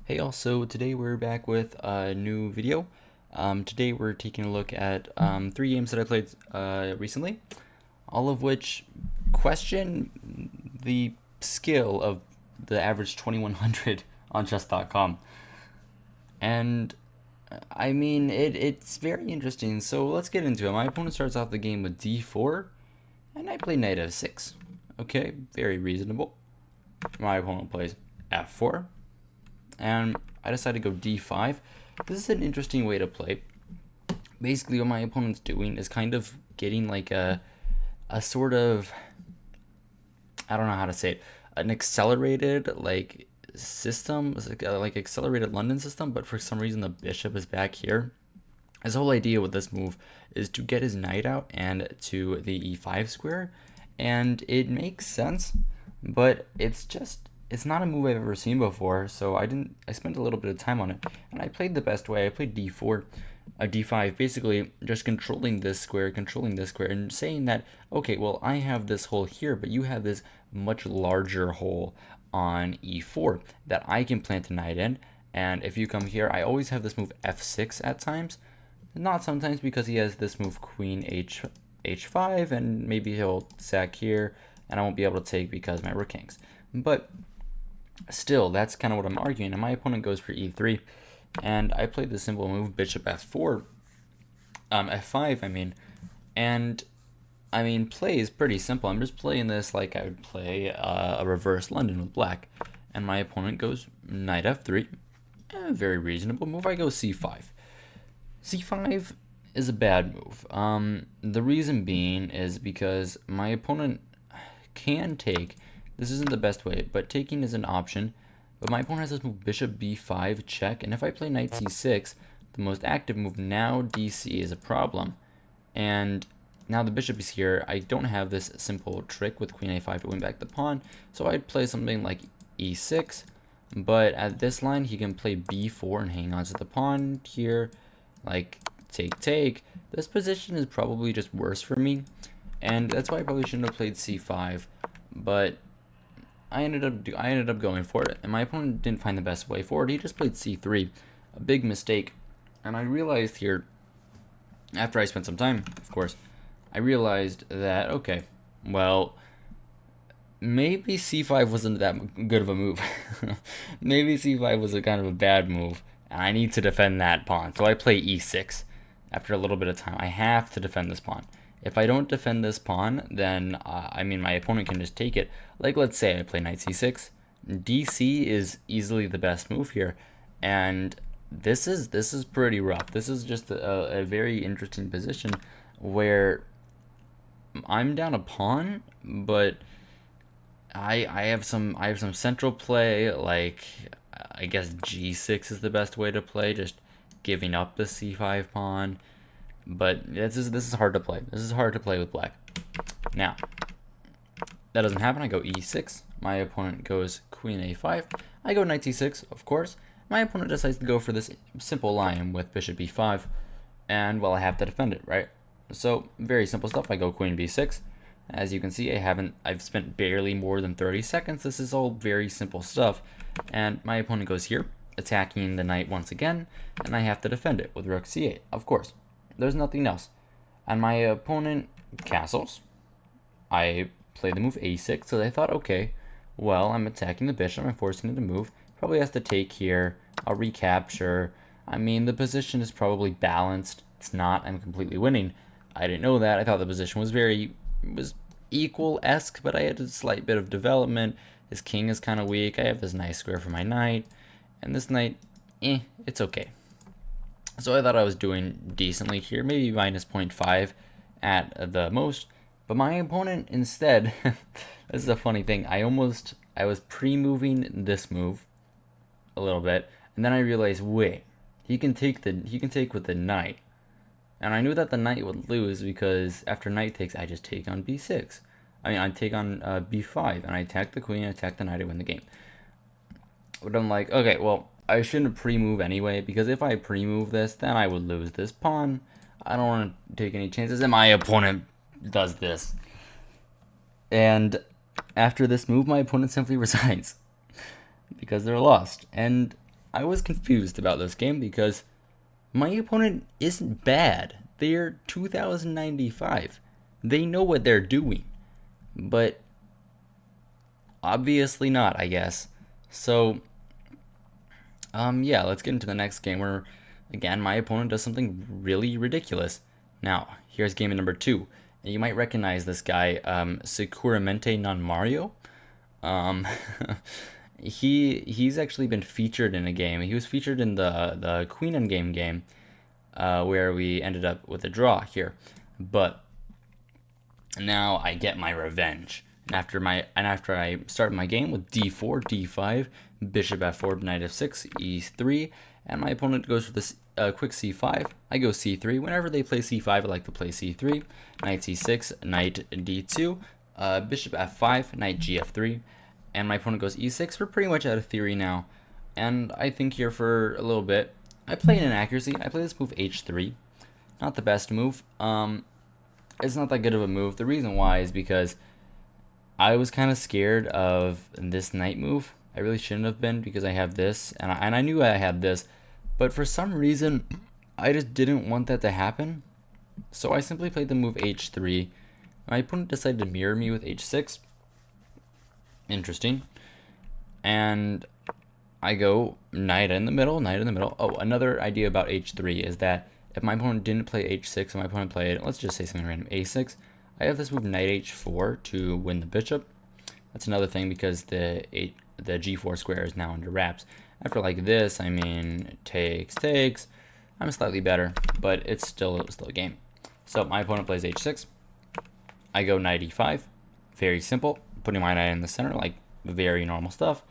Hey all, so today we're back with a new video. Today we're taking a look at three games that I played recently, all of which question the skill of the average 2100 on chess.com. And I mean, it's very interesting, so let's get into it. My opponent starts off the game with d4, and I play knight f6. Okay, very reasonable. My opponent plays f4, and I decided to go d5. This is an interesting way to play. Basically, what my opponent's doing is kind of getting like a sort of, I don't know how to say it, an accelerated like system, like accelerated London system, but for some reason the bishop is back here. His whole idea with this move is to get his knight out and to the e5 square, and it makes sense, but it's not a move I've ever seen before, so I spent a little bit of time on it, and I played the best way. I played d4, d5, basically just controlling this square, and saying that, okay, well, I have this hole here, but you have this much larger hole on e4 that I can plant a knight in, and if you come here, I always have this move f6 at times, not sometimes, because he has this move queen h5, and maybe he'll sack here, and I won't be able to take because my rook hangs. But still, that's kind of what I'm arguing, and my opponent goes for e3, and I played the simple move bishop f4, f5, I mean, and I mean, play is pretty simple. I'm just playing this like I would play a reverse London with black, and my opponent goes knight f3, very reasonable move. I go c5. C5 is a bad move. The reason being is because my opponent can take. This isn't the best way, but taking is an option. But my opponent has this move bishop b5 check, and if I play knight c6, the most active move, now dc is a problem. And now the bishop is here. I don't have this simple trick with queen a5 to win back the pawn, so I'd play something like e6. But at this line, he can play b4 and hang on to the pawn here, like take. This position is probably just worse for me, and that's why I probably shouldn't have played c5. But I ended up going for it, and my opponent didn't find the best way forward. He just played c3, a big mistake. And I realized here, after I spent some time, of course, I realized that, okay, well, maybe c5 wasn't that good of a move. Maybe c5 was a kind of a bad move, and I need to defend that pawn. So I play e6. After a little bit of time, I have to defend this pawn. If I don't defend this pawn, then, I mean, my opponent can just take it. Like, let's say I play knight c6. dc is easily the best move here, and this is pretty rough. This is just a very interesting position where I'm down a pawn, but I have some central play, like I guess g6 is the best way to play, just giving up the c5 pawn. But this is hard to play. This is hard to play with black. Now, that doesn't happen. I go e6. My opponent goes queen a5. I go knight c6, of course. My opponent decides to go for this simple line with bishop e5, and well, I have to defend it, right? So very simple stuff. I go queen b6. As you can see, I've spent barely more than 30 seconds. This is all very simple stuff, and my opponent goes here, attacking the knight once again, and I have to defend it with rook c8, of course. There's nothing else. And my opponent castles. I play the move a6, so I thought, okay, well, I'm attacking the bishop, I'm forcing it to move. Probably has to take here. I'll recapture. I mean, the position is probably balanced. It's not. I'm completely winning. I didn't know that. I thought the position was equal-esque, but I had a slight bit of development. His king is kind of weak. I have this nice square for my knight, and this knight, it's okay. So I thought I was doing decently here, maybe minus 0.5 at the most. But my opponent instead, this is a funny thing. I was pre-moving this move a little bit, and then I realized, wait, he can take with the knight. And I knew that the knight would lose because after knight takes, I just take on b6. I mean, I take on b5, and I attack the queen, attack the knight, I win the game. But I'm like, okay, well, I shouldn't pre-move anyway, because if I pre-move this, then I would lose this pawn. I don't want to take any chances, and my opponent does this. And after this move, my opponent simply resigns because they're lost. And I was confused about this game because my opponent isn't bad. They're 2095. They know what they're doing. But obviously not, I guess. So, yeah, let's get into the next game where, again, my opponent does something really ridiculous. Now, here's game number 2. And you might recognize this guy, Securamente Non Mario. Um, he's actually been featured in a game. He was featured in the Queen Endgame game, where we ended up with a draw here. But now I get my revenge. And after I start my game with d4, d5, bishop f4, knight f6, e3, and my opponent goes for this quick c5. I go c3. Whenever they play c5, I like to play c3. Knight c6, knight d2, bishop f5, knight gf3, and my opponent goes e6. We're pretty much out of theory now, and I think here for a little bit. I play an inaccuracy. I play this move h3. Not the best move. It's not that good of a move. The reason why is because I was kind of scared of this knight move. I really shouldn't have been because I have this, and I knew I had this, but for some reason, I just didn't want that to happen. So I simply played the move h3. My opponent decided to mirror me with h6. Interesting. And I go knight in the middle, knight in the middle. Oh, another idea about h3 is that if my opponent didn't play h6 and my opponent played, let's just say something random, a6, I have this move knight h4 to win the bishop. That's another thing because the g4 square is now under wraps. After like this, I mean, takes. I'm slightly better, but it's still a game. So my opponent plays h6. I go knight e5. Very simple. Putting my knight in the center, like very normal stuff.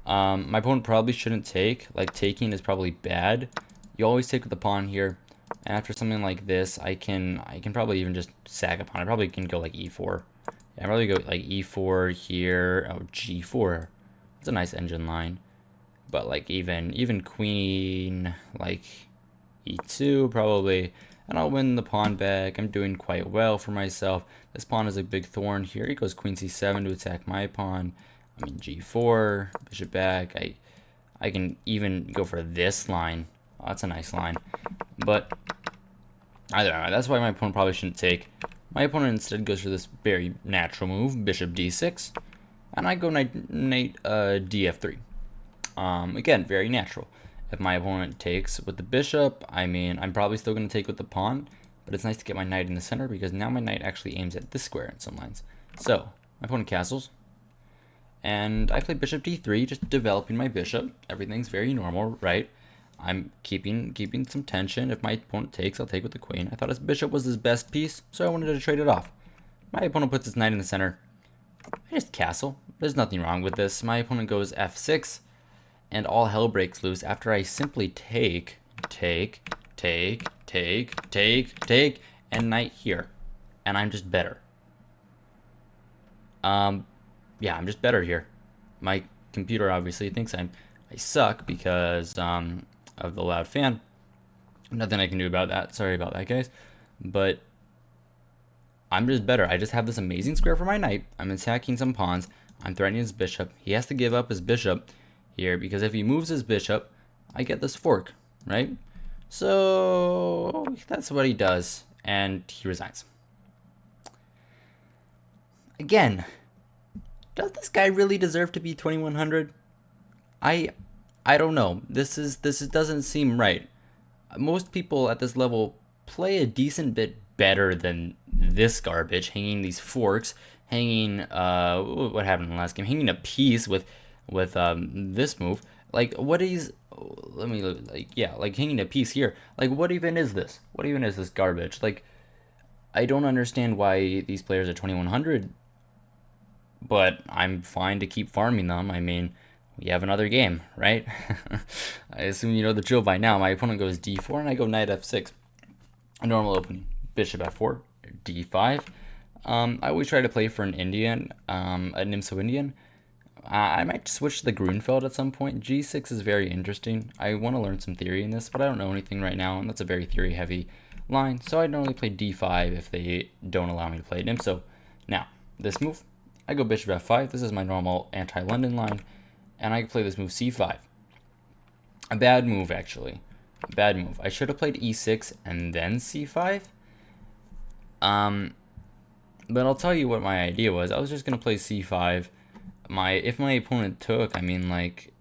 My opponent probably shouldn't take. Like taking is probably bad. You always take with the pawn here. And after something like this, I can probably even just sack a pawn. I probably can go like e4. Yeah, I probably go like e4 here. Oh, g4. It's a nice engine line. But like even queen, like e2 probably. And I'll win the pawn back. I'm doing quite well for myself. This pawn is a big thorn here. He goes queen c7 to attack my pawn. I mean g4, bishop back. I can even go for this line. Oh, that's a nice line. But I don't know. That's why my opponent probably shouldn't take. My opponent instead goes for this very natural move, bishop d6, and I go knight df3. Again, very natural. If my opponent takes with the bishop, I mean, I'm probably still going to take with the pawn, but it's nice to get my knight in the center because now my knight actually aims at this square in some lines. So my opponent castles, and I play bishop d3, just developing my bishop. Everything's very normal, right? I'm keeping some tension. If my opponent takes, I'll take with the queen. I thought his bishop was his best piece, so I wanted to trade it off. My opponent puts his knight in the center. I just castle. There's nothing wrong with this. My opponent goes f6, and all hell breaks loose after I simply take, and knight here. And I'm just better. Yeah, I'm just better here. My computer obviously thinks I suck because of the loud fan. Nothing I can do about that. Sorry about that, guys. But I'm just better. I just have this amazing square for my knight. I'm attacking some pawns. I'm threatening his bishop. He has to give up his bishop here because if he moves his bishop, I get this fork, right? So that's what he does, and he resigns. Again, does this guy really deserve to be 2100? I don't know. This doesn't seem right. Most people at this level play a decent bit better than this garbage, hanging these forks, hanging what happened in the last game? Hanging a piece with this move. Like what is let me like yeah, like hanging a piece here. Like what even is this? What even is this garbage? Like I don't understand why these players are 2100, but I'm fine to keep farming them. I mean, we have another game, right? I assume you know the drill by now. My opponent goes d4 and I go knight f6. A normal opening. Bishop f4, d5. I always try to play for an Indian, a Nimzo Indian. I might switch to the Grunfeld at some point. g6 is very interesting. I want to learn some theory in this, but I don't know anything right now, and that's a very theory-heavy line. So I normally play d5 if they don't allow me to play Nimzo. Now, this move, I go bishop f5. This is my normal anti-London line. And I play this move c5. A bad move, actually. A bad move. I should have played e6 and then c5. But I'll tell you what my idea was. I was just gonna play c5. If my opponent took, I mean, like,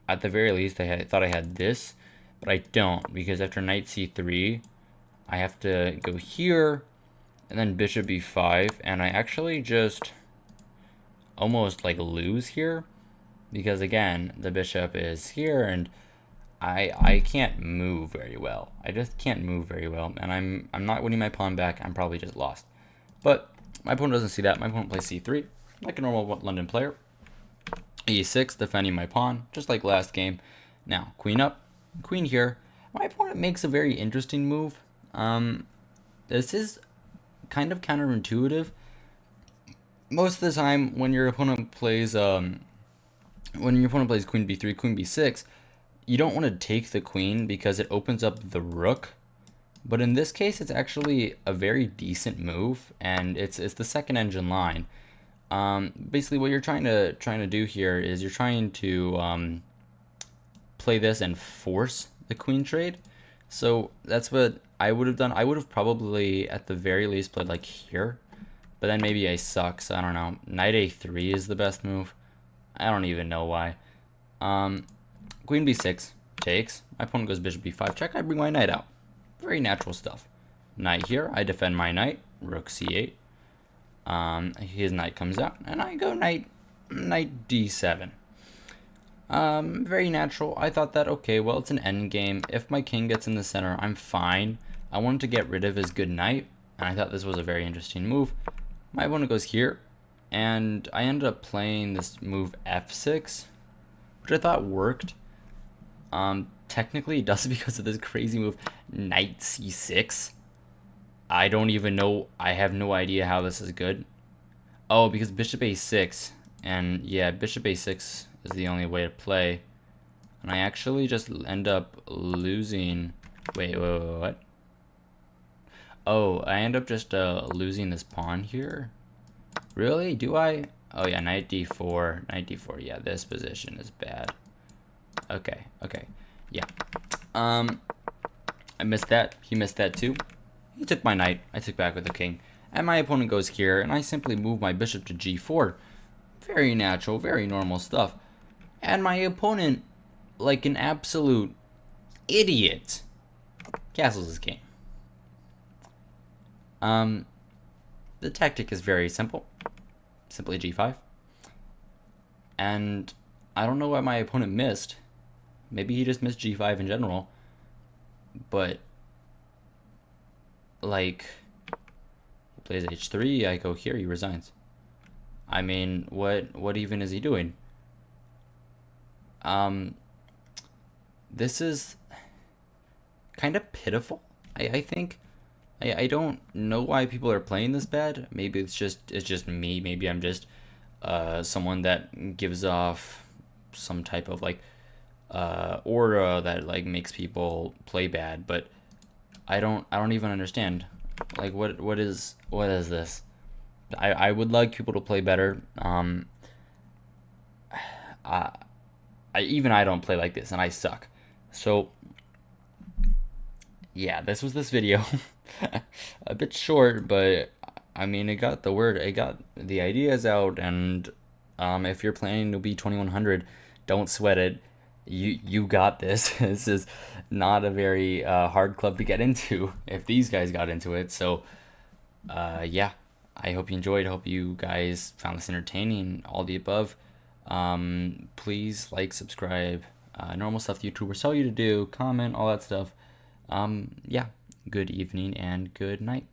at the very least, I thought I had this, but I don't, because after knight c3, I have to go here, and then bishop e5, and I actually just almost like lose here, because again, the bishop is here, and I can't move very well. I just can't move very well, and I'm not winning my pawn back. I'm probably just lost. But my opponent doesn't see that. My opponent plays c3, like a normal London player. e6, defending my pawn, just like last game. Now, queen up, queen here. My opponent makes a very interesting move. This is kind of counterintuitive. Most of the time, when your opponent plays queen b3, queen b6, you don't want to take the queen because it opens up the rook. But in this case, it's actually a very decent move, and it's the second engine line. Basically, what you're trying to do here is you're trying to play this and force the queen trade. So that's what I would have done. I would have probably, at the very least, played like here. But then maybe I suck, so I don't know. Knight a3 is the best move. I don't even know why. Queen b6 takes. My opponent goes bishop b5 check. I bring my knight out. Very natural stuff. Knight here. I defend my knight. Rook c8. His knight comes out, and I go knight d7. Very natural. I thought that, okay, well, it's an endgame. If my king gets in the center, I'm fine. I wanted to get rid of his good knight, and I thought this was a very interesting move. My opponent goes here, and I ended up playing this move f6, which I thought worked. Technically it does because of this crazy move, knight c6. I don't even know, I have no idea how this is good. Oh, because bishop a6, and yeah, bishop a6 is the only way to play. And I actually just end up losing, wait, what? Oh, I end up just losing this pawn here. Really? Do I? Oh yeah, knight d4, yeah, this position is bad. Okay, yeah. I missed that. He missed that too. He took my knight. I took back with the king. And my opponent goes here, and I simply move my bishop to g4. Very natural, very normal stuff. And my opponent, like an absolute idiot, castles his king. The tactic is very simple. Simply g5. And I don't know why my opponent missed. Maybe he just missed g5 in general. But, like, he plays h3, I go here, he resigns. I mean, what even is he doing? This is kind of pitiful, I think. I don't know why people are playing this bad. Maybe it's just me. Maybe I'm just someone that gives off some type of like aura that like makes people play bad. But I don't even understand. Like what is this? I would like people to play better. I don't play like this, and I suck. So yeah, this was this video. A bit short, but I mean, it got the ideas out, and if you're planning to be 2100, don't sweat it. You got this. This is not a very hard club to get into if these guys got into it. So yeah, I hope you enjoyed. I hope you guys found this entertaining, all the above. Please like, subscribe, normal stuff YouTubers tell you to do, comment, all that stuff. Yeah, good evening and good night.